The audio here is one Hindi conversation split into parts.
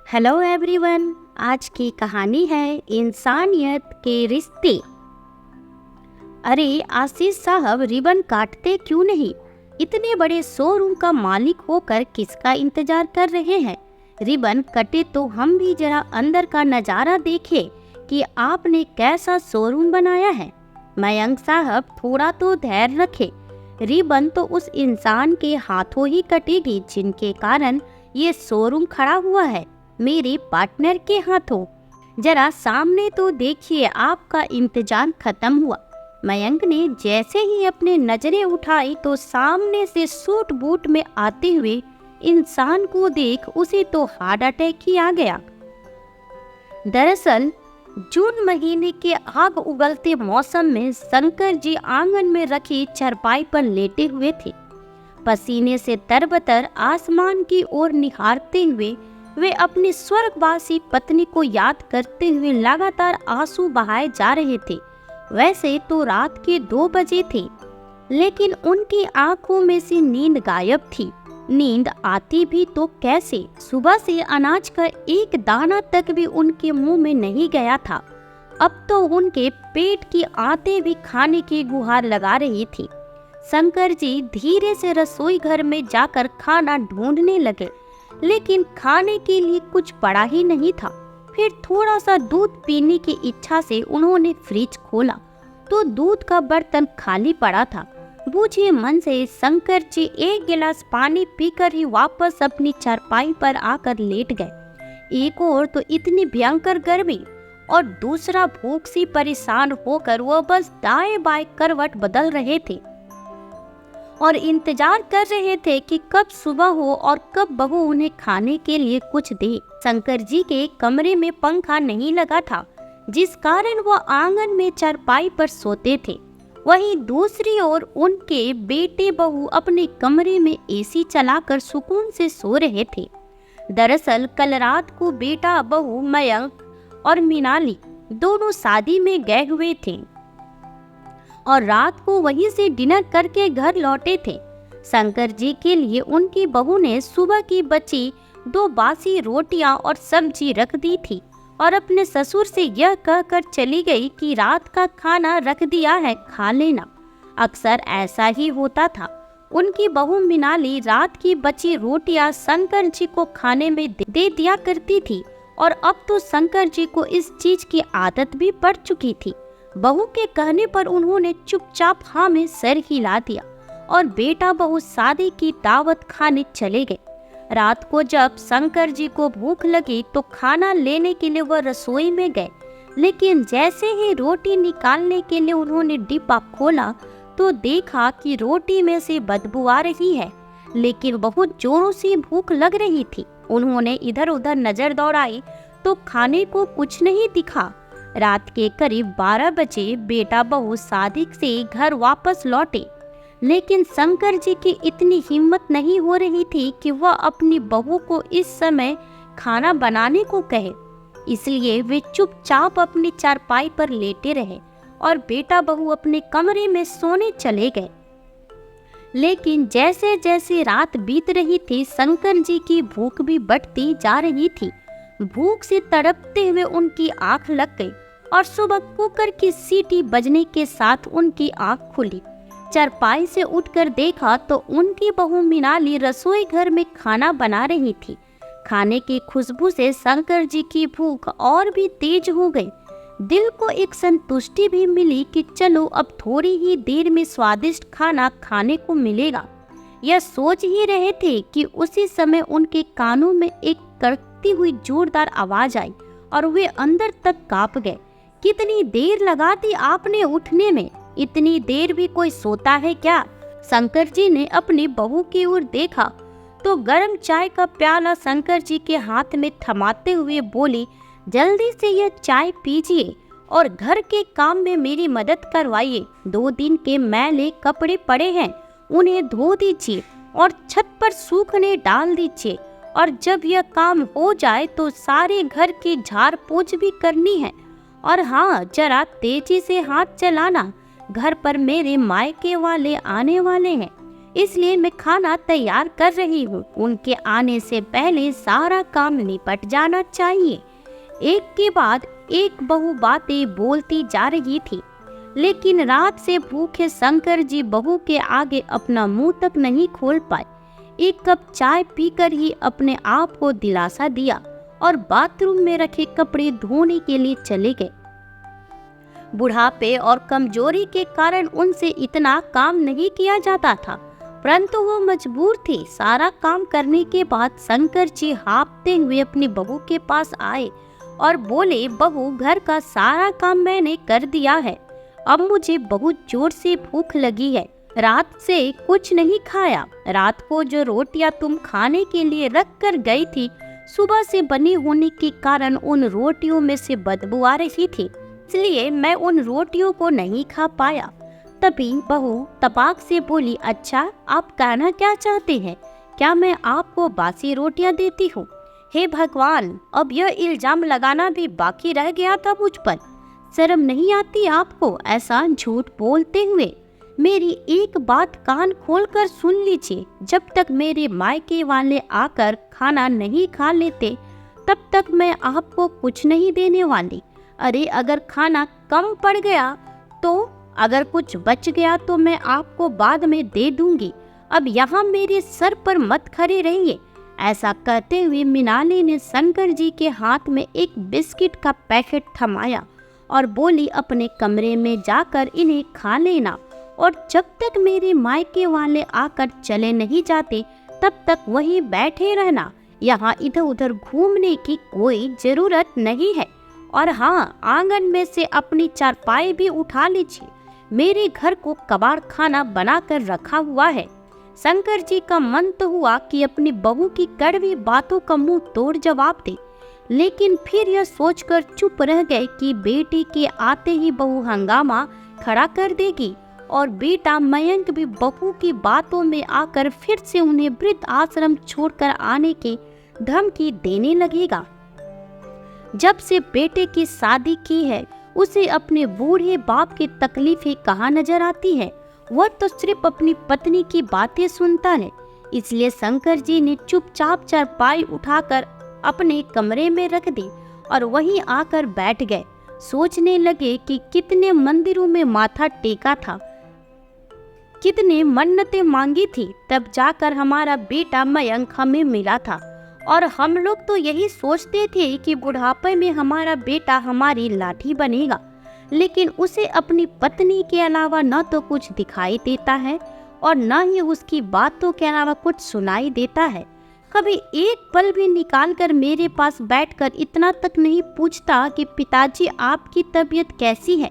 Hello everyone. आज की कहानी है इंसानियत के रिश्ते। अरे आशीष साहब, रिबन काटते क्यों नहीं? इतने बड़े शोरूम का मालिक होकर किसका इंतजार कर रहे हैं? रिबन कटे तो हम भी जरा अंदर का नज़ारा देखें कि आपने कैसा शोरूम बनाया है। मयंक साहब, थोड़ा तो धैर्य रखें। रिबन तो उस इंसान के हाथों ही कटेगी जिनके कारण ये शोरूम खड़ा हुआ है, मेरे पार्टनर के हाथों। जरा सामने तो देखिए, आपका इंतजार खत्म हुआ। मयंक ने जैसे ही अपने नजरें उठाई तो सामने से सूट बूट में आते हुए इंसान को देख उसे तो हार्ट अटैक ही आ गया। दरअसल जून महीने के आग उगलते मौसम में शंकर जी आंगन में रखी चारपाई पर लेटे हुए थे। पसीने से तरबतर आसमान की ओर निहारते हुए वे अपनी स्वर्गवासी पत्नी को याद करते हुए लगातार आंसू बहाए जा रहे थे। वैसे तो रात के 2 बजे थे, लेकिन उनकी आंखों में से नींद गायब थी। नींद आती भी तो कैसे? सुबह से अनाज का एक दाना तक भी उनके मुंह में नहीं गया था। अब तो उनके पेट की आंतें भी खाने की गुहार लगा रही थी। शंकर जी धीरे से रसोई घर में जाकर खाना ढूंढने लगे, लेकिन खाने के लिए कुछ पड़ा ही नहीं था। फिर थोड़ा सा दूध पीने की इच्छा से उन्होंने फ्रिज खोला तो दूध का बर्तन खाली पड़ा था। बूझे मन से शंकर जी एक गिलास पानी पीकर ही वापस अपनी चारपाई पर आकर लेट गए। एक और तो इतनी भयंकर गर्मी और दूसरा भूख से परेशान होकर वो बस दाएं बाएं करवट बदल रहे थे और इंतजार कर रहे थे कि कब सुबह हो और कब बहू उन्हें खाने के लिए कुछ दे। शंकर जी के कमरे में पंखा नहीं लगा था, जिस कारण वो आंगन में चारपाई पर सोते थे। वहीं दूसरी ओर उनके बेटे बहू अपने कमरे में एसी चलाकर सुकून से सो रहे थे। दरअसल कल रात को बेटा बहू मयंक और मीनाली दोनों शादी में गए हुए थे और रात को वहीं से डिनर करके घर लौटे थे। शंकर जी के लिए उनकी बहू ने सुबह की बची 2 बासी रोटियां और सब्जी रख दी थी और अपने ससुर से यह कहकर चली गई कि रात का खाना रख दिया है, खा लेना। अक्सर ऐसा ही होता था। उनकी बहू मिनाली रात की बची रोटियां शंकर जी को खाने में दे दिया करती थी और अब तो शंकर जी को इस चीज की आदत भी पड़ चुकी थी। बहू के कहने पर उन्होंने चुपचाप हाँ में सर हिला दिया और बेटा बहू शादी की दावत खाने चले गए। रात को जब शंकर जी को भूख लगी तो खाना लेने के लिए वह रसोई में गए, लेकिन जैसे ही रोटी निकालने के लिए उन्होंने डिब्बा खोला तो देखा कि रोटी में से बदबू आ रही है, लेकिन बहुत जोरों से भूख लग रही थी। उन्होंने इधर उधर नजर दौड़ाई तो खाने को कुछ नहीं दिखा। रात के करीब 12 बजे बेटा बहू शादी से घर वापस लौटे, लेकिन शंकर जी की इतनी हिम्मत नहीं हो रही थी कि वह अपनी बहू को इस समय खाना बनाने को कहे। इसलिए वे चुपचाप अपनी चारपाई पर लेटे रहे और बेटा बहू अपने कमरे में सोने चले गए। लेकिन जैसे जैसे रात बीत रही थी, शंकर जी की भूख भी बढ़ती जा रही थी। भूख से तड़पते हुए उनकी आंख लग गई और सुबह कुकर की सीटी बजने के साथ उनकी आंख खुली। चारपाई से उठकर देखा तो उनकी बहू मिनाली रसोई घर में खाना बना रही थी। खाने की खुशबू से शंकर जी की भूख और भी तेज हो गई। दिल को एक संतुष्टि भी मिली कि चलो अब थोड़ी ही देर में स्वादिष्ट खाना खाने को मिलेगा। यह सोच ही रहे थे कि उसी समय उनके कानों में एक कड़कती हुई जोरदार आवाज आई और वे अंदर तक कांप गए। कितनी देर लगा दी आपने उठने में? इतनी देर भी कोई सोता है क्या? शंकर जी ने अपनी बहू की ओर देखा तो गर्म चाय का प्याला शंकर जी के हाथ में थमाते हुए बोली, जल्दी से यह चाय पीजिए और घर के काम में मेरी मदद करवाइए। 2 दिन के मैले कपड़े पड़े हैं, उन्हें धो दीजिए और छत पर सूखने डाल दीजिए, और जब यह काम हो जाए तो सारे घर की झाड़ पोंछ भी करनी है। और हाँ, जरा तेजी से हाथ चलाना, घर पर मेरे मायके वाले आने वाले हैं। इसलिए मैं खाना तैयार कर रही हूँ। उनके आने से पहले सारा काम निपट जाना चाहिए। एक के बाद एक बहू बातें बोलती जा रही थी, लेकिन रात से भूखे शंकर जी बहू के आगे अपना मुंह तक नहीं खोल पाए। एक कप चाय पीकर ही अपने आप को दिलासा दिया और बाथरूम में रखे कपड़े धोने के लिए चले गए। बुढ़ापे और कमजोरी के कारण उनसे इतना काम नहीं किया जाता था, परंतु वो मजबूर थी। सारा काम करने के बाद शंकर जी हाँफते हुए अपनी बहू के पास आए और बोले, बहू, घर का सारा काम मैंने कर दिया है। अब मुझे बहुत जोर से भूख लगी है। रात से कुछ नहीं खाया। रात को जो रोटियां तुम खाने के लिए रख कर गई थी, सुबह से बनी होने के कारण उन रोटियों में से बदबू आ रही थी, इसलिए मैं उन रोटियों को नहीं खा पाया। तभी बहू तपाक से बोली, अच्छा, आप कहना क्या चाहते हैं? क्या मैं आपको बासी रोटियां देती हूँ? हे भगवान, अब यह इल्जाम लगाना भी बाकी रह गया था मुझ पर। शर्म नहीं आती आपको ऐसा झूठ बोलते हुए? मेरी एक बात कान खोलकर सुन लीजिए, जब तक मेरे मायके वाले आकर खाना नहीं खा लेते, तब तक मैं आपको कुछ नहीं देने वाली। अरे अगर खाना कम पड़ गया तो, अगर कुछ बच गया तो मैं आपको बाद में दे दूंगी। अब यहाँ मेरे सर पर मत खड़े रहिए। ऐसा कहते हुए मीनाली ने शंकर जी के हाथ में एक बिस्किट का पैकेट थमाया और बोली, अपने कमरे में जाकर इन्हें खा लेना, और जब तक मेरे मायके वाले आकर चले नहीं जाते तब तक वहीं बैठे रहना। यहाँ इधर उधर घूमने की कोई जरूरत नहीं है। और हाँ, आंगन में से अपनी चारपाई भी उठा लीजिए। मेरे घर को कबाड़ खाना बनाकर रखा हुआ है। शंकर जी का मन तो हुआ कि अपनी बहू की कड़वी बातों का मुंह तोड़ जवाब दे, लेकिन फिर यह सोचकर चुप रह गए कि बेटी के आते ही बहू हंगामा खड़ा कर देगी और बेटा मयंक भी बहू की बातों में आकर फिर से उन्हें वृद्ध आश्रम छोड़कर आने की धमकी देने लगेगा। जब से बेटे की शादी की है, उसे अपने बूढ़े बाप की तकलीफें कहाँ नजर आती है? वह तो सिर्फ अपनी पत्नी की बातें सुनता है। इसलिए शंकर जी ने चुपचाप चारपाई उठाकर अपने कमरे में रख दी और वहीं आकर बैठ गए। सोचने लगे कि कितने मंदिरों में माथा टेका था, कितने मन्नतें मांगी थी, तब जाकर हमारा बेटा मयंक हमें मिला था। और हम लोग तो यही सोचते थे कि बुढ़ापे में हमारा बेटा हमारी लाठी बनेगा, लेकिन उसे अपनी पत्नी के अलावा न तो कुछ दिखाई देता है और न ही उसकी बातों के अलावा कुछ सुनाई देता है। कभी एक पल भी निकाल कर मेरे पास बैठकर इतना तक नहीं पूछता कि पिताजी, आपकी तबीयत कैसी है,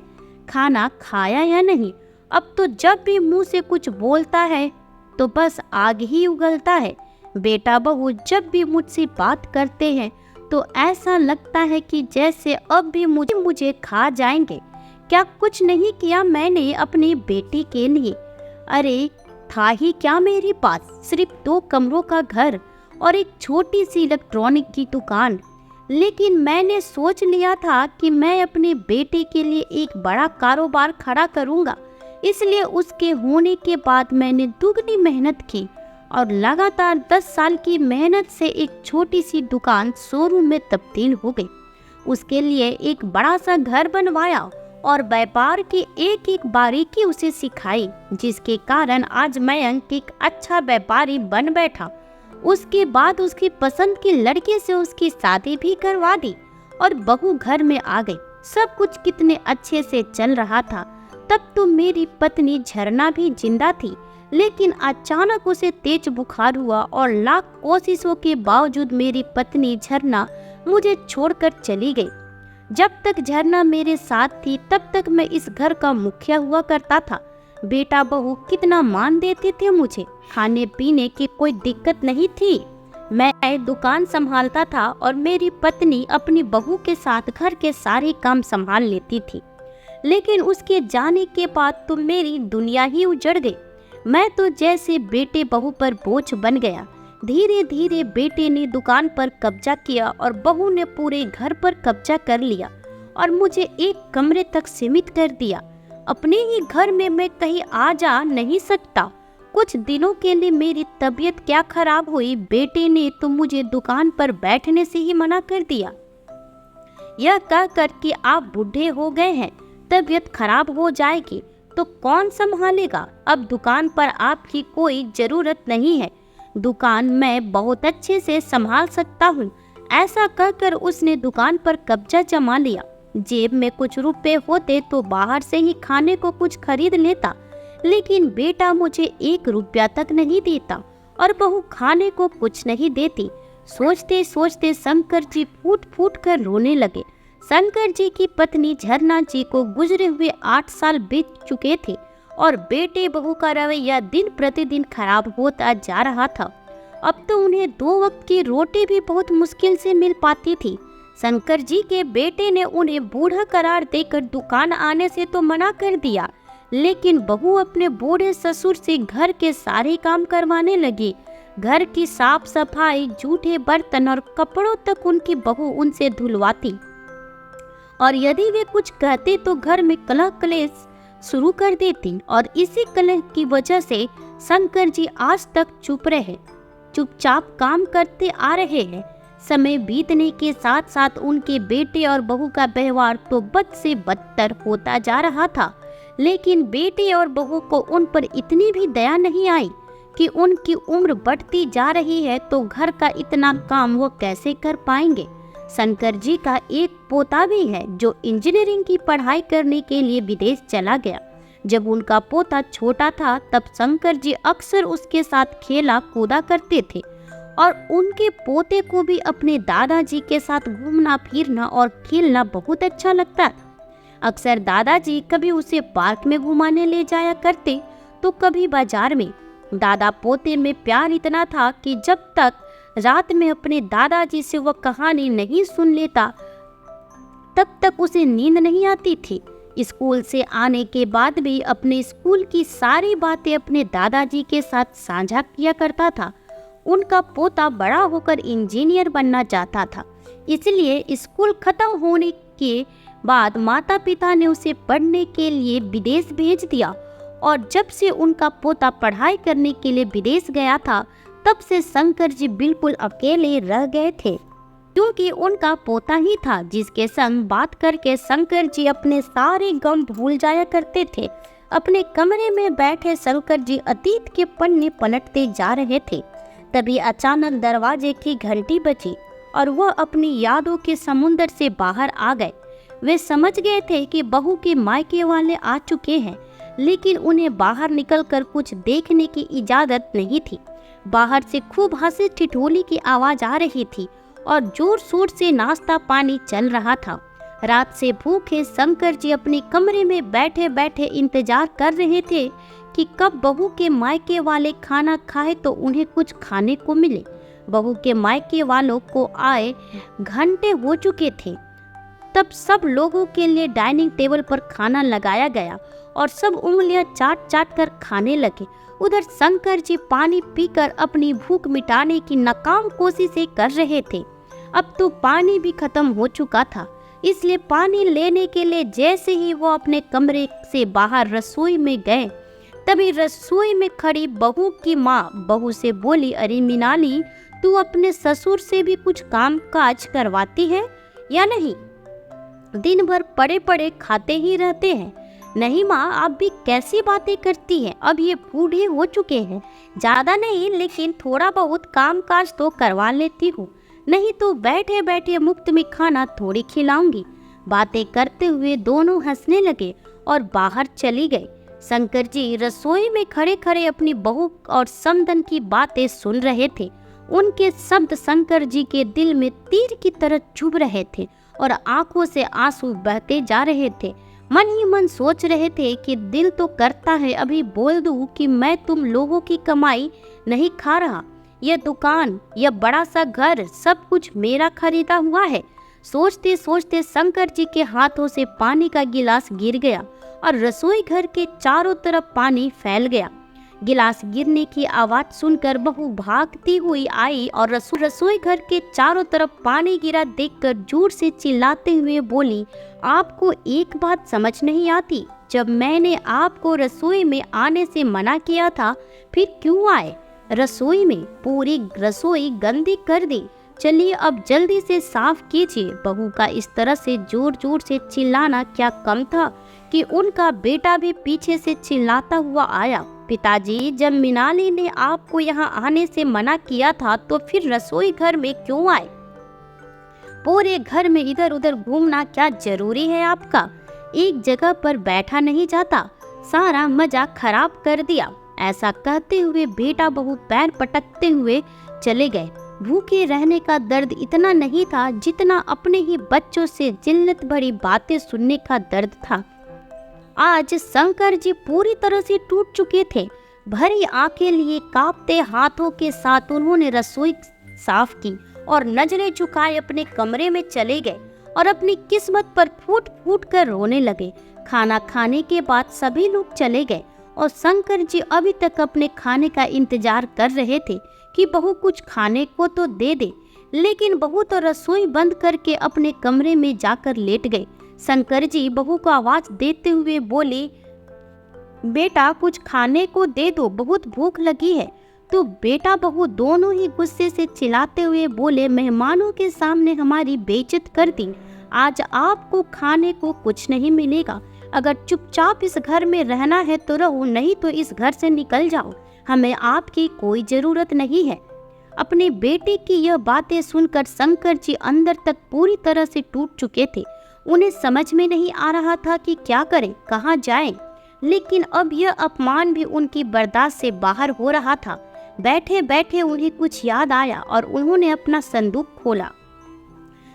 खाना खाया या नहीं। अब तो जब भी मुंह से कुछ बोलता है तो बस आग ही उगलता है। बेटा बहू जब भी मुझसे बात करते हैं तो ऐसा लगता है कि जैसे अब भी मुझे खा जाएंगे। क्या कुछ नहीं किया मैंने अपनी बेटी के लिए? अरे था ही क्या मेरे पास, सिर्फ 2 कमरों का घर और एक छोटी सी इलेक्ट्रॉनिक की दुकान। लेकिन मैंने सोच लिया था कि मैं अपने बेटे के लिए एक बड़ा कारोबार खड़ा करूंगा, इसलिए उसके होने के बाद मैंने दुगनी मेहनत की और लगातार 10 साल की मेहनत से एक छोटी सी दुकान शोरूम में तब्दील हो गई। उसके लिए एक बड़ा सा घर बनवाया और व्यापार की एक एक बारीकी उसे सिखाई, जिसके कारण आज मयंक एक अच्छा व्यापारी बन बैठा। उसके बाद उसकी पसंद की लड़के से उसकी शादी भी करवा दी और बहू घर में आ गई। सब कुछ कितने अच्छे से चल रहा था। तब तो मेरी पत्नी झरना भी जिंदा थी, लेकिन अचानक उसे तेज बुखार हुआ और लाख कोशिशों के बावजूद मेरी पत्नी झरना मुझे छोड़कर चली गई। जब तक झरना मेरे साथ थी तब तक मैं इस घर का मुखिया हुआ करता था। बेटा बहू कितना मान देते थे मुझे, खाने पीने की कोई दिक्कत नहीं थी। मैं दुकान संभालता था और मेरी पत्नी अपनी बहू के साथ घर के सारे काम संभाल लेती थी। लेकिन उसके जाने के बाद तो मेरी दुनिया ही उजड़ गई। मैं तो जैसे बेटे बहू पर बोझ बन गया। धीरे धीरे बेटे ने दुकान पर कब्जा किया और बहू ने पूरे घर पर कब्जा कर लिया और मुझे एक कमरे तक सीमित कर दिया। अपने ही घर में मैं कहीं आ जा नहीं सकता, कुछ दिनों के लिए मेरी तबीयत क्या खराब हुई, बेटे ने तो मुझे दुकान पर बैठने से ही मना कर दिया। यह कहकर कि आप बूढ़े हो गए हैं, तबीयत खराब हो जाएगी तो कौन संभालेगा, अब दुकान पर आपकी कोई जरूरत नहीं है, दुकान मैं बहुत अच्छे से संभाल सकता हूँ। ऐसा कहकर उसने दुकान पर कब्जा जमा लिया। जेब में कुछ रुपए होते तो बाहर से ही खाने को कुछ खरीद लेता, लेकिन बेटा मुझे 1 रुपया तक नहीं देता और बहू खाने को कुछ नहीं देती। सोचते सोचते शंकर जी फूट फूट कर रोने लगे। शंकर जी की पत्नी झरना जी को गुजरे हुए 8 साल बीत चुके थे और बेटे बहू का रवैया दिन प्रतिदिन खराब होता जा रहा था। अब तो उन्हें 2 वक्त की रोटी भी बहुत मुश्किल से मिल पाती थी। शंकर जी के बेटे ने उन्हें बूढ़ा करार देकर दुकान आने से तो मना कर दिया, लेकिन बहू अपने बूढ़े ससुर से घर के सारे काम करवाने लगी। घर की साफ सफाई, जूठे बर्तन और कपड़ों तक उनकी बहू उनसे धुलवाती और यदि वे कुछ कहते तो घर में कलह कलेश शुरू कर देती। और इसी कलह की वजह से शंकर जी आज तक चुपचाप काम करते आ रहे हैं। समय बीतने के साथ साथ उनके बेटे और बहू का व्यवहार तो बद से बदतर होता जा रहा था, लेकिन बेटे और बहू को उन पर इतनी भी दया नहीं आई कि उनकी उम्र बढ़ती जा रही है तो घर का इतना काम वो कैसे कर पाएंगे। शंकर जी का एक पोता भी है जो इंजीनियरिंग की पढ़ाई करने के लिए विदेश चला गया। जब उनका पोता छोटा था तब शंकर जी अक्सर उसके साथ खेला कूदा करते थे और उनके पोते को भी अपने दादाजी के साथ घूमना फिरना और खेलना बहुत अच्छा लगता था। अक्सर दादाजी कभी उसे पार्क में घुमाने ले जाया करते तो कभी बाजार में। दादा पोते में प्यार इतना था कि जब तक रात में अपने दादाजी से वह कहानी नहीं सुन लेता तब तक उसे नींद नहीं आती थी। स्कूल से आने के बाद भी अपने स्कूल की सारी बातें अपने दादाजी के साथ साझा किया करता था। उनका पोता बड़ा होकर इंजीनियर बनना चाहता था, इसलिए स्कूल खत्म होने के बाद माता पिता ने उसे पढ़ने के लिए विदेश भेज दिया और जब से उनका पोता पढ़ाई करने के लिए विदेश गया था तब से शंकर जी बिल्कुल अकेले रह गए थे, क्योंकि उनका पोता ही था जिसके संग बात करके शंकर जी अपने सारे गम भूल जाया करते थे। अपने कमरे में बैठे शंकर जी अतीत के पन्ने पलटते जा रहे थे। तभी अचानक दरवाजे की घंटी बजी और वह अपनी यादों के समुंदर से बाहर आ गए। वे समझ गए थे कि बहू के मायके वाले आ चुके हैं, लेकिन उन्हें बाहर निकलकर कुछ देखने की इजाजत नहीं थी। बाहर से खूब हंसी ठिठोली की आवाज आ रही थी और जोर शोर से नाश्ता पानी चल रहा था। रात से भूखे शंकर जी अपने कमरे में बैठे बैठे इंतजार कर रहे थे कि कब बहू के मायके वाले खाना खाए तो उन्हें कुछ खाने को मिले। बहू के मायके वालों को आए घंटे हो चुके थे। तब सब लोगों के लिए डाइनिंग टेबल पर खाना लगाया गया और सब उंगलियां चाट चाट कर खाने लगे। उधर शंकर जी पानी पीकर अपनी भूख मिटाने की नाकाम कोशिशें कर रहे थे। अब तो पानी भी खत्म हो चुका था, इसलिए पानी लेने के लिए जैसे ही वो अपने कमरे से बाहर रसोई में गए तभी रसोई में खड़ी बहू की माँ बहू से बोली, अरे मीनाली, तू अपने ससुर से भी कुछ काम काज करवाती है या नहीं? दिन भर पड़े पड़े खाते ही रहते हैं। नहीं माँ, आप भी कैसी बातें करती हैं, अब ये बूढ़े हो चुके हैं। ज़्यादा नहीं, लेकिन थोड़ा बहुत काम काज तो करवा लेती हूँ, नहीं तो बैठे बैठे मुफ्त में खाना थोड़ी खिलाऊंगी। बातें करते हुए दोनों हंसने लगे और बाहर चली गई। शंकर जी रसोई में खड़े खड़े अपनी बहू और समधन की बातें सुन रहे थे। उनके शब्द शंकर जी के दिल में तीर की तरह चुभ रहे थे और आंखों से आंसू बहते जा रहे थे। मन ही मन सोच रहे थे कि दिल तो करता है अभी बोल दूं कि मैं तुम लोगों की कमाई नहीं खा रहा, यह दुकान, यह बड़ा सा घर, सब कुछ मेरा खरीदा हुआ है। सोचते सोचते शंकर जी के हाथों से पानी का गिलास गिर गया और रसोई घर के चारों तरफ पानी फैल गया। गिलास गिरने की आवाज सुनकर बहू भागती हुई आई और रसोई घर के चारों तरफ पानी गिरा देखकर जोर से चिल्लाते हुए बोली, आपको एक बात समझ नहीं आती जब मैंने आपको रसोई में आने से मना किया था, फिर क्यों आए? रसोई में पूरी रसोई गंदी कर दी। चलिए अब जल्दी से साफ कीजिए। बहू का इस तरह से जोर जोर से चिल्लाना क्या कम था कि उनका बेटा भी पीछे से चिल्लाता हुआ आया। पिताजी, जब मिनाली ने आपको यहाँ आने से मना किया था तो फिर रसोई घर में क्यों आए? पूरे घर में इधर उधर घूमना क्या जरूरी है आपका? एक जगह पर बैठा नहीं जाता, सारा मजा खराब कर दिया। ऐसा कहते हुए बेटा बहू पैर पटकते हुए चले गए। भूखे रहने का दर्द इतना नहीं था जितना अपने ही बच्चों से जिल्लत भरी बातें सुनने का दर्द था। आज शंकर जी पूरी तरह से टूट चुके थे। भरी आंखें लिए कांपते हाथों के साथ उन्होंने रसोई साफ की और नजरें झुकाए अपने कमरे में चले गए और अपनी किस्मत पर फूट फूट कर रोने लगे। खाना खाने के बाद सभी लोग चले गए और शंकर जी अभी तक अपने खाने का इंतजार कर रहे थे कि बहू कुछ खाने को तो दे दे, लेकिन बहू तो रसोई बंद करके अपने कमरे में जाकर लेट गए। शंकर जी बहू को आवाज देते हुए बोले, बेटा कुछ खाने को दे दो, बहुत भूख लगी है। तो बेटा बहू दोनों ही गुस्से से चिल्लाते हुए बोले, मेहमानों के सामने हमारी बेइज्जत कर दी। आज आपको खाने को कुछ नहीं मिलेगा। अगर चुपचाप इस घर में रहना है तो रहो, नहीं तो इस घर से निकल जाओ। हमें आपकी कोई जरूरत नहीं है। अपने बेटे की यह बातें सुनकर शंकर जी अंदर तक पूरी तरह से टूट चुके थे। उन्हें समझ में नहीं आ रहा था कि क्या करें, कहाँ जाएं। लेकिन अब यह अपमान भी उनकी बर्दाश्त से बाहर हो रहा था। बैठे बैठे उन्हें कुछ याद आया और उन्होंने अपना संदूक खोला।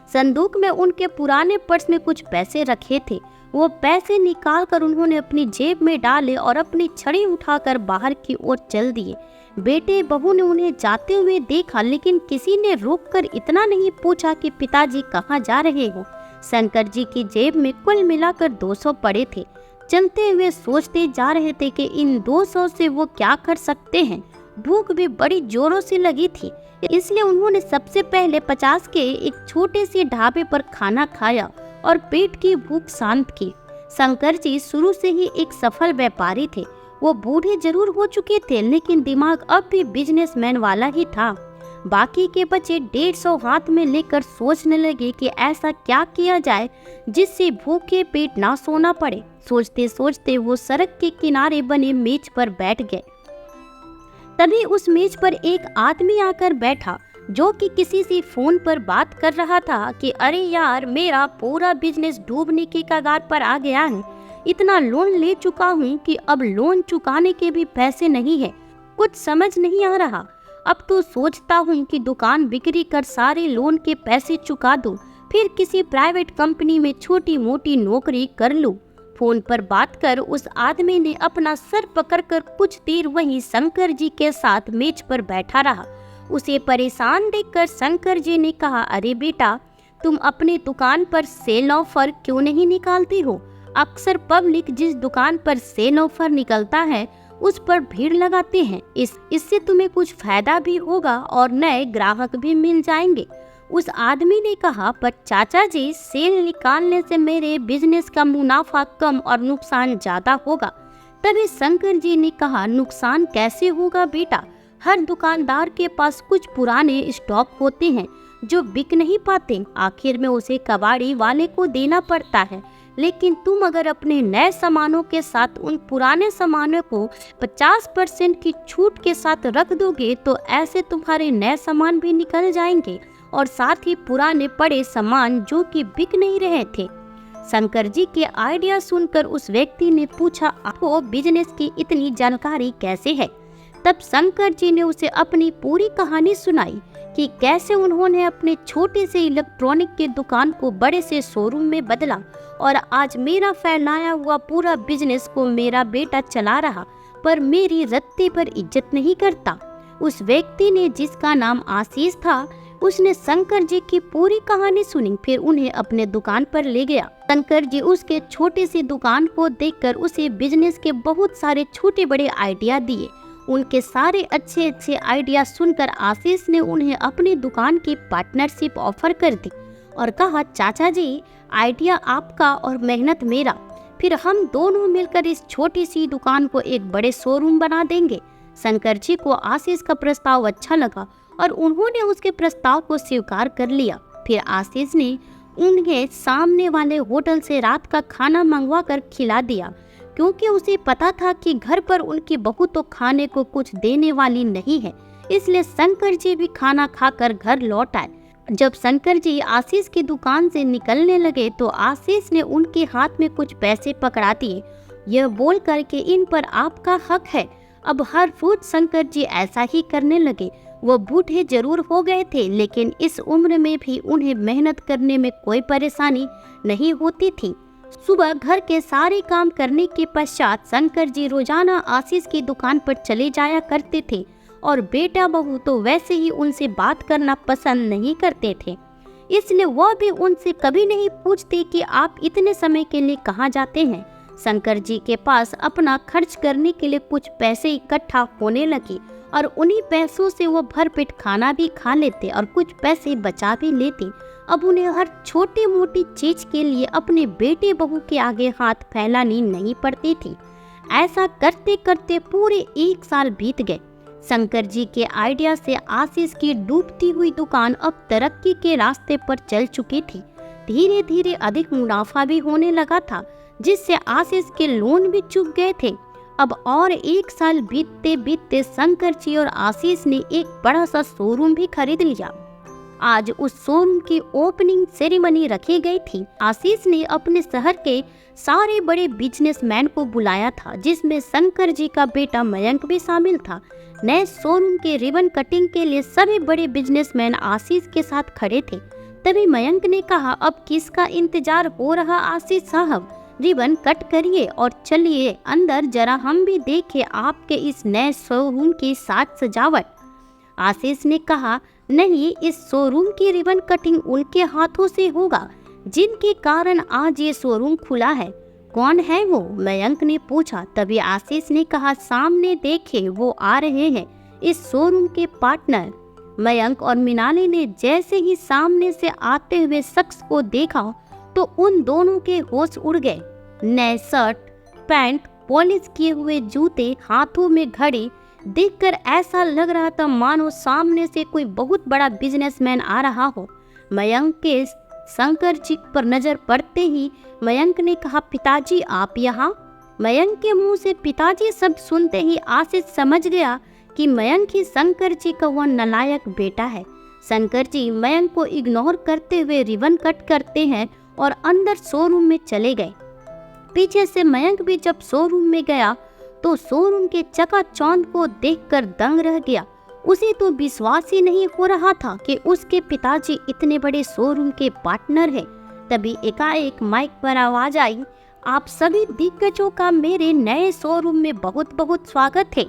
संदूक में उनके पुराने पर्स में कुछ पैसे रखे थे। वो पैसे निकालकर उन्होंने अपनी जेब में डाले और अपनी छड़ी उठाकर बाहर की ओर चल दिए। बेटे बहू ने उन्हें जाते हुए देखा, लेकिन किसी ने रोककर इतना नहीं पूछा कि पिताजी कहाँ जा रहे हो। शंकर जी की जेब में कुल मिलाकर 200 पड़े थे। चलते हुए सोचते जा रहे थे कि इन 200 से वो क्या कर सकते हैं। भूख भी बड़ी जोरों से लगी थी, इसलिए उन्होंने सबसे पहले 50 के एक छोटे से ढाबे पर खाना खाया और पेट की भूख शांत की। शंकर जी शुरू से ही एक सफल व्यापारी थे। वो बूढ़े जरूर हो चुके थे, लेकिन दिमाग अब भी बिजनेसमैन वाला ही था। बाकी के बच्चे 150 हाथ में लेकर सोचने लगे कि ऐसा क्या किया जाए जिससे भूखे पेट ना सोना पड़े। सोचते सोचते वो सड़क के किनारे बने मेज पर बैठ गए। तभी उस मेज पर एक आदमी आकर बैठा जो कि किसी से फोन पर बात कर रहा था कि अरे यार, मेरा पूरा बिजनेस डूबने के कगार पर आ गया है। इतना लोन ले चुका हूँ कि अब लोन चुकाने के भी पैसे नहीं है। कुछ समझ नहीं आ रहा। अब तो सोचता हूँ कि दुकान बिक्री कर सारे लोन के पैसे चुका दूँ, फिर किसी प्राइवेट कंपनी में छोटी मोटी नौकरी कर लूँ। फोन पर बात कर उस आदमी ने अपना सर पकड़कर कुछ देर वहीं शंकर जी के साथ मेज पर बैठा रहा। उसे परेशान देखकर शंकर जी ने कहा, अरे बेटा, तुम अपनी दुकान पर सेल ऑफर क्यों नहीं निकालती हो? अक्सर पब्लिक जिस दुकान पर सेल ऑफर निकलता है उस पर भीड़ लगाते हैं। इससे तुम्हें कुछ फायदा भी होगा और नए ग्राहक भी मिल जाएंगे। उस आदमी ने कहा, पर चाचा जी, सेल निकालने से मेरे बिजनेस का मुनाफा कम और नुकसान ज्यादा होगा। तभी शंकर जी ने कहा, नुकसान कैसे होगा बेटा? हर दुकानदार के पास कुछ पुराने स्टॉक होते हैं जो बिक नहीं पाते। आखिर में उसे कबाड़ी वाले को देना पड़ता है। लेकिन तुम अगर अपने नए सामानों के साथ उन पुराने सामानों को 50% की छूट के साथ रख दोगे तो ऐसे तुम्हारे नए सामान भी निकल जाएंगे और साथ ही पुराने पड़े सामान जो कि बिक नहीं रहे थे। शंकर जी के आइडिया सुनकर उस व्यक्ति ने पूछा, आपको बिजनेस की इतनी जानकारी कैसे है? तब शंकर जी ने उसे अपनी पूरी कहानी सुनाई कि कैसे उन्होंने अपने छोटे से इलेक्ट्रॉनिक के दुकान को बड़े से शोरूम में बदला और आज मेरा फैलाया हुआ पूरा बिजनेस को मेरा बेटा चला रहा, पर मेरी रत्ते पर इज्जत नहीं करता। उस व्यक्ति ने, जिसका नाम आशीष था, उसने शंकर जी की पूरी कहानी सुनी, फिर उन्हें अपने दुकान पर ले गया। शंकर जी उसके छोटे सी दुकान को देखकर उसे बिजनेस के बहुत सारे छोटे बड़े आइडिया दिए। उनके सारे अच्छे अच्छे आइडिया सुनकर आशीष ने उन्हें अपनी दुकान की पार्टनरशिप ऑफर कर दी और कहा, चाचा जी, आइडिया आपका और मेहनत मेरा। फिर हम दोनों मिलकर इस छोटी सी दुकान को एक बड़े शोरूम बना देंगे। शंकर जी को आशीष का प्रस्ताव अच्छा लगा और उन्होंने उसके प्रस्ताव को स्वीकार कर लिया। फिर आशीष ने उन्हें सामने वाले होटल से रात का खाना मंगवा कर खिला दिया, क्योंकि उसे पता था कि घर पर उनकी बहू तो खाने को कुछ देने वाली नहीं है। इसलिए शंकर जी भी खाना खाकर घर लौट आए। जब शंकर जी आशीष की दुकान से निकलने लगे तो आशीष ने उनके हाथ में कुछ पैसे पकड़ा दिए, यह बोल कर के इन पर आपका हक है। अब हर रोज शंकर जी ऐसा ही करने लगे। वो बूढ़े जरूर हो गए थे, लेकिन इस उम्र में भी उन्हें मेहनत करने में कोई परेशानी नहीं होती थी। सुबह घर के सारे काम करने के पश्चात शंकर जी रोजाना आशीष की दुकान पर चले जाया करते थे और बेटा बहू तो वैसे ही उनसे बात करना पसंद नहीं करते थे, इसलिए वह भी उनसे कभी नहीं पूछते कि आप इतने समय के लिए कहाँ जाते हैं। शंकर जी के पास अपना खर्च करने के लिए कुछ पैसे इकट्ठा होने लगे और उन्हीं पैसों से वो भरपेट खाना भी खा लेते और कुछ पैसे बचा भी लेते। अब उन्हें हर छोटी मोटी चीज के लिए अपने बेटे बहू के आगे हाथ फैलानी नहीं पड़ती थी। ऐसा करते करते पूरे 1 साल बीत गए। शंकर जी के आइडिया से आशीष की डूबती हुई दुकान अब तरक्की के रास्ते पर चल चुकी थी। धीरे धीरे अधिक मुनाफा भी होने लगा था, जिससे आशीष के लोन भी चुक गए थे। अब और 1 साल बीतते बीतते शंकर जी और आशीष ने एक बड़ा सा शोरूम भी खरीद लिया। आज उस शोरूम की ओपनिंग सेरेमनी रखी गई थी। आशीष ने अपने शहर के सारे बड़े बिजनेसमैन को बुलाया था, जिसमें शंकर जी का बेटा मयंक भी शामिल था। नए शोरूम के रिबन कटिंग के लिए सभी बड़े बिजनेसमैन आशीष के साथ खड़े थे। तभी मयंक ने कहा, अब किसका इंतजार हो रहा आशीष साहब, रिबन कट करिए और चलिए अंदर, जरा हम भी देखें आपके इस नए शोरूम की साज सजावट। आशीष ने कहा, नहीं, इस शोरूम की रिबन कटिंग उनके हाथों से होगा जिनके कारण आज ये शोरूम खुला है। कौन है वो? मयंक ने पूछा। तभी आशीष ने कहा, सामने देखे, वो आ रहे हैं इस शोरूम के पार्टनर। मयंक और मृणाली ने जैसे ही सामने से आते हुए शख्स को देखा तो उन दोनों के होश उड़ गए। नए शर्ट, पैंट, पॉलिश किए हुए जूते, हाथों में घड़ी देखकर ऐसा लग रहा था मानो सामने से कोई बहुत बड़ा बिजनेसमैन आ रहा हो। मयंक के शंकर जी पर नजर पड़ते ही मयंक ने कहा, पिताजी आप यहाँ? मयंक के मुंह से पिताजी शब्द सुनते ही आशीष समझ गया कि मयंक ही शंकर जी का वह नालायक बेटा है। शंकर जी मयंक को इग्नोर करते हुए रिबन कट करते हैं और अंदर शोरूम में चले गए। पीछे से मयंक भी जब शोरूम में गया तो शोरूम के चकाचौंध को देखकर दंग रह गया। उसे तो विश्वास ही नहीं हो रहा था कि उसके पिताजी इतने बड़े शोरूम के पार्टनर हैं। तभी एकाएक माइक पर आवाज आई, आप सभी दिग्गजों का मेरे नए शोरूम में बहुत बहुत स्वागत है।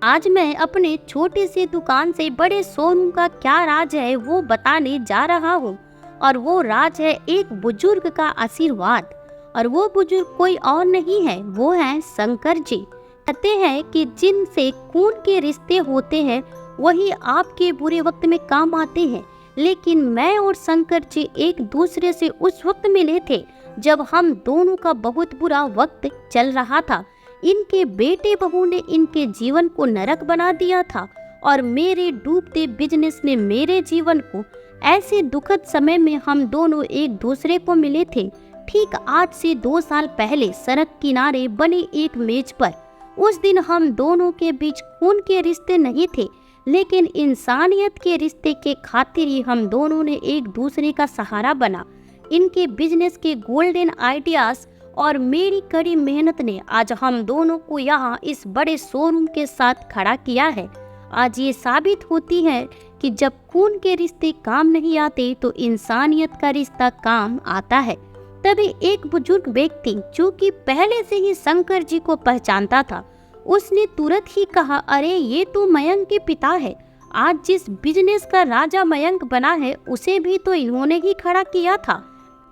आज मैं अपने छोटे से दुकान से बड़े शोरूम का क्या राज है वो बताने जा रहा हूँ, और वो राज है एक बुजुर्ग का आशीर्वाद। और वो बुजुर्ग कोई और नहीं है, वो है शंकर जी। कहते हैं कि जिनसे खून के रिश्ते होते हैं वही आपके बुरे वक्त में काम आते हैं। लेकिन मैं और शंकर जी एक दूसरे से उस वक्त मिले थे जब हम दोनों का बहुत बुरा वक्त चल रहा था। इनके बेटे बहू ने इनके जीवन को नरक बना दिया था और मेरे डूबते बिजनेस ने मेरे जीवन को, ऐसे दुखद समय में हम दोनों एक दूसरे को मिले थे। ठीक आज से 2 साल पहले सड़क किनारे बने एक मेज पर। उस दिन हम दोनों के बीच खून के रिश्ते नहीं थे, लेकिन इंसानियत के रिश्ते के खातिर ही हम दोनों ने एक दूसरे का सहारा बना। इनके बिजनेस के गोल्डन आइडियाज और मेरी कड़ी मेहनत ने आज हम दोनों को यहाँ इस बड़े शोरूम के साथ खड़ा किया है। आज ये साबित होती है कि जब खून के रिश्ते काम नहीं आते तो इंसानियत का रिश्ता काम आता है। तभी एक बुजुर्ग व्यक्ति जो कि पहले से ही शंकर जी को पहचानता था, उसने तुरंत ही कहा, अरे ये तो मयंक के पिता है। आज जिस बिजनेस का राजा मयंक बना है उसे भी तो इन्होंने ही खड़ा किया था।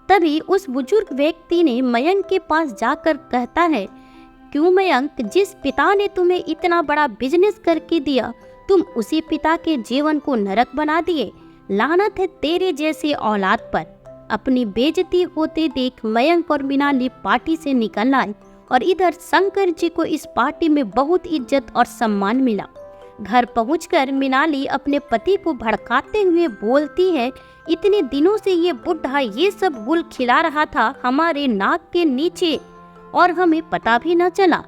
तभी उस बुजुर्ग व्यक्ति ने मयंक के पास जाकर कहता है, क्यों मयंक, जिस पिता ने तुम्हें इतना बड़ा बिजनेस करके दिया, तुम उसी पिता के जीवन को नरक बना दिए। लानत है तेरे जैसे औलाद पर। अपनी बेइज्जती होते देख मयंक और मृणाली पार्टी से निकल आए और इधर शंकर जी को इस पार्टी में बहुत इज्जत और सम्मान मिला। घर पहुंचकर मृणाली अपने पति को भड़काते हुए बोलती है, इतने दिनों से ये बुढ़ा ये सब गुल खिला रहा था हमारे नाक के नीचे और हमें पता भी न चला।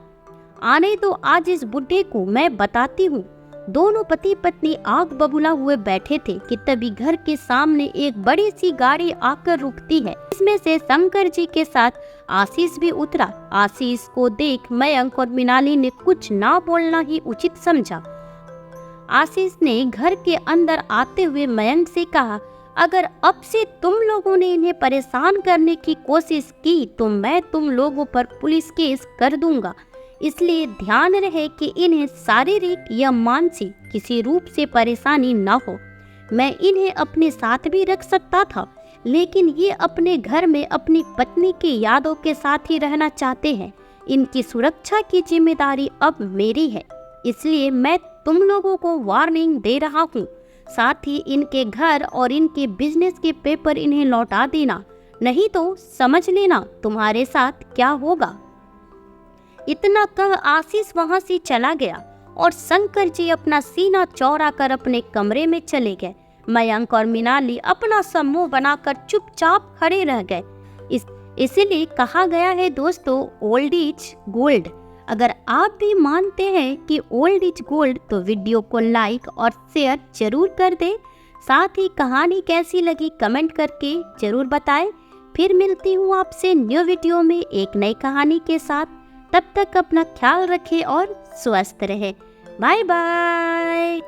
आने तो आज इस बुढ़े को मैं बताती हूँ। दोनों पति पत्नी आग बबूला हुए बैठे थे कि तभी घर के सामने एक बड़ी सी गाड़ी आकर रुकती है। इसमें से शंकर जी के साथ आशीष भी उतरा। आशीष को देख मयंक और मृणाली ने कुछ ना बोलना ही उचित समझा। आशीष ने घर के अंदर आते हुए मयंक से कहा, अगर अब से तुम लोगों ने इन्हें परेशान करने की कोशिश की तो मैं तुम लोगों पर पुलिस केस कर दूंगा। इसलिए ध्यान रहे कि इन्हें शारीरिक या मानसिक किसी रूप से परेशानी न हो। मैं इन्हें अपने साथ भी रख सकता था, लेकिन ये अपने घर में अपनी पत्नी की यादों के साथ ही रहना चाहते हैं। इनकी सुरक्षा की जिम्मेदारी अब मेरी है, इसलिए मैं तुम लोगों को वार्निंग दे रहा हूँ। साथ ही इनके घर और इनके बिजनेस के पेपर इन्हें लौटा देना, नहीं तो समझ लेना तुम्हारे साथ क्या होगा। इतना कह आशीष वहां से चला गया और शंकर जी अपना सीना चौड़ा कर अपने कमरे में चले गए। मयंक और मृणाली अपना समूह बनाकर चुपचाप खड़े रह गए। इसीलिए कहा गया है दोस्तों, ओल्ड इज गोल्ड। अगर आप भी मानते हैं कि ओल्ड इज गोल्ड तो वीडियो को लाइक और शेयर जरूर कर दें। साथ ही कहानी कैसी लगी कमेंट करके जरूर बताएं। फिर मिलती हूँ आपसे न्यू वीडियो में एक नई कहानी के साथ। तब तक अपना ख्याल रखें और स्वस्थ रहें। Bye bye.